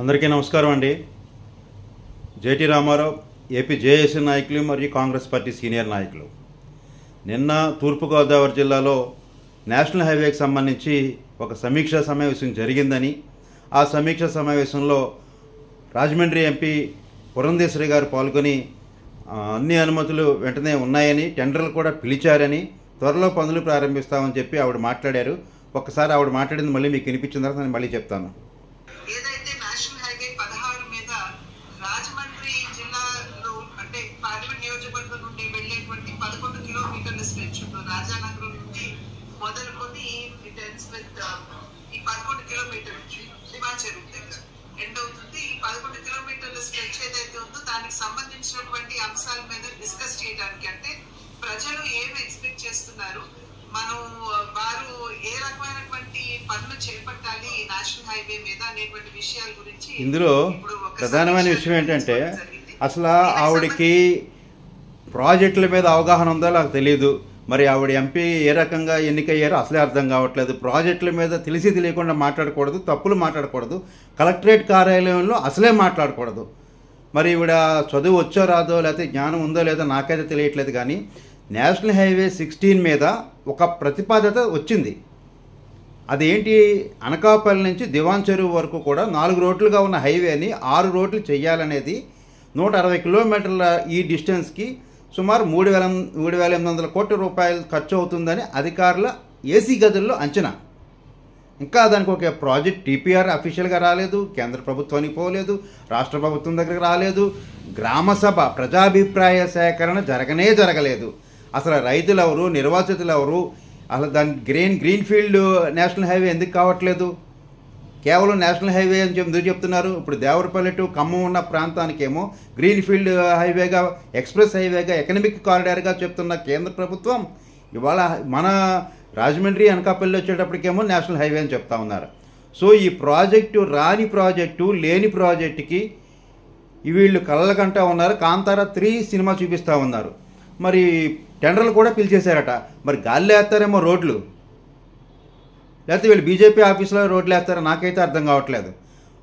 అందరికీ నమస్కారం అండి. జేటీ రామారావు ఏపీ జేఏసీ నాయకులు మరియు కాంగ్రెస్ పార్టీ సీనియర్ నాయకులు నిన్న తూర్పుగోదావరి జిల్లాలో నేషనల్ హైవేకి సంబంధించి ఒక సమీక్షా సమావేశం జరిగిందని, ఆ సమీక్షా సమావేశంలో రాజమండ్రి ఎంపీ పురంధేశ్వరి గారు పాల్గొని అన్ని అనుమతులు వెంటనే ఉన్నాయని, టెండర్లు కూడా పిలిచారని, త్వరలో పనులు ప్రారంభిస్తామని చెప్పి ఆవిడ మాట్లాడారు. ఒక్కసారి ఆవిడ మాట్లాడింది మళ్ళీ మీకు వినిపించిన తర్వాత నేను మళ్ళీ చెప్తాను. ఏదైతే నేషనల్ హైవే 16 మీద రాజమండ్రి జిల్లాలో అంటే పార్లమెంట్ నియోజకవర్గం నుండి వెళ్ళేటువంటి 11 కిలోమీటర్ల స్ట్రెచ్ రాజానగరం నుండి మొదలుకొని ఈ 11 కిలోమీటర్ల దివాన్ చెరువు దగ్గర ఎండ్ అవుతుంది. ఈ 11 కిలోమీటర్ల స్ట్రెచ్ ఏదైతే ఉందో దానికి సంబంధించినటువంటి అంశాల మీద డిస్కస్ చేయడానికి, అంటే ప్రజలు ఏమి ఎక్స్పెక్ట్ చేస్తున్నారు, మనం వారు ఏ రకమైనటువంటి పనులు చేపట్టాలి ఈ నేషనల్ హైవే మీద అనేటువంటి విషయాల గురించి ఇందులో ప్రధానమైన విషయం ఏంటంటే, అసలు ఆవిడకి ప్రాజెక్టుల మీద అవగాహన ఉందో నాకు తెలియదు. మరి ఆవిడ ఎంపీ ఏ రకంగా ఎన్నికయ్యారో అసలే అర్థం కావట్లేదు. ప్రాజెక్టుల మీద తెలిసి తెలియకుండా మాట్లాడకూడదు, తప్పులు మాట్లాడకూడదు, కలెక్టరేట్ కార్యాలయంలో అసలే మాట్లాడకూడదు. మరి ఈవిడ చదువు వచ్చో రాదో, లేకపోతే జ్ఞానం ఉందో లేదో నాకైతే తెలియట్లేదు. కానీ నేషనల్ హైవే 16 మీద ఒక ప్రతిపాదన వచ్చింది. అదేంటి, అనకాపల్లి నుంచి దివాన్ చెరువు వరకు కూడా 4 రోడ్లుగా ఉన్న హైవేని 6 రోడ్లు చేయాలనేది, 160 కిలోమీటర్ల ఈ డిస్టెన్స్కి సుమారు 3,800 కోట్ల రూపాయలు ఖర్చు అవుతుందని అధికారుల ఏసీ గదుల్లో అంచనా. ఇంకా దానికి ఒక ప్రాజెక్ట్ టీపీఆర్ అఫీషియల్గా రాలేదు, కేంద్ర ప్రభుత్వానికి పోలేదు, రాష్ట్ర ప్రభుత్వం దగ్గరకు రాలేదు, గ్రామసభ ప్రజాభిప్రాయ సేకరణ జరగలేదు. అసలు రైతులు ఎవరు, నిర్వాసితులు ఎవరు, అసలు దాని గ్రీన్ఫీల్డ్ నేషనల్ హైవే ఎందుకు కావట్లేదు? కేవలం నేషనల్ హైవే అని ఎందుకు చెప్తున్నారు? ఇప్పుడు దేవరపల్లి టు ఖమ్మం ఉన్న ప్రాంతానికేమో గ్రీన్ఫీల్డ్ హైవేగా, ఎక్స్ప్రెస్ హైవేగా, ఎకనామిక్ కారిడార్గా చెప్తున్న కేంద్ర ప్రభుత్వం ఇవాళ మన రాజమండ్రి అనకాపల్లి వచ్చేటప్పటికేమో నేషనల్ హైవే అని చెప్తా ఉన్నారు. సో ఈ ప్రాజెక్టు రాని ప్రాజెక్టు, లేని ప్రాజెక్టుకి వీళ్ళు కళ్ళకంటా ఉన్నారు. కాంతారా 3 సినిమా చూపిస్తూ ఉన్నారు. మరి టెండర్లు కూడా పిలిచేశారట. మరి గాల్లో వేస్తారేమో రోడ్లు, లేకపోతే వీళ్ళు బీజేపీ ఆఫీసులో రోడ్లు వేస్తారో నాకైతే అర్థం కావట్లేదు.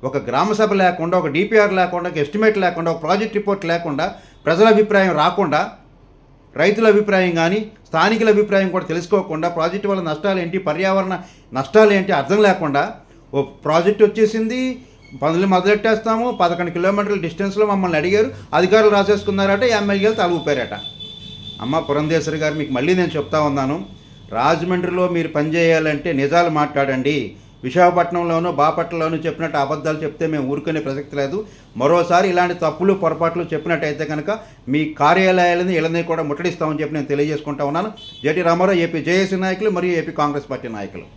ఒక గ్రామ సభ లేకుండా, ఒక డిపిఆర్ లేకుండా, ఒక ఎస్టిమేట్ లేకుండా, ఒక ప్రాజెక్ట్ రిపోర్ట్ లేకుండా, ప్రజల అభిప్రాయం రాకుండా, రైతుల అభిప్రాయం కానీ స్థానికుల అభిప్రాయం కూడా తెలుసుకోకుండా, ప్రాజెక్టు వల్ల నష్టాలు ఏంటి, పర్యావరణ నష్టాలు ఏంటి అర్థం లేకుండా ఓ ప్రాజెక్ట్ వచ్చేసింది, పనులు మొదలెట్టేస్తాము, 11 కిలోమీటర్ల డిస్టెన్స్లో మమ్మల్ని అడిగారు, అధికారులు రాసేసుకున్నారట, ఎమ్మెల్యేలు తల ఊపారట. అమ్మ పురంధేశ్వరి గారు, మీకు మళ్ళీ నేను చెప్తా ఉన్నాను, రాజమండ్రిలో మీరు పనిచేయాలంటే నిజాలు మాట్లాడండి. విశాఖపట్నంలోనూ బాపట్లలోనూ చెప్పినట్టు అబద్ధాలు చెప్తే మేము ఊరుకునే ప్రసక్తి లేదు. మరోసారి ఇలాంటి తప్పులు పొరపాట్లు చెప్పినట్టయితే కనుక మీ కార్యాలయాలని ఇళ్ళని కూడా ముట్టడిస్తామని చెప్పి నేను తెలియజేసుకుంటా ఉన్నాను. జేటీ రామారావు, ఏపీ జేఏసీ నాయకులు మరియు ఏపీ కాంగ్రెస్ పార్టీ నాయకులు.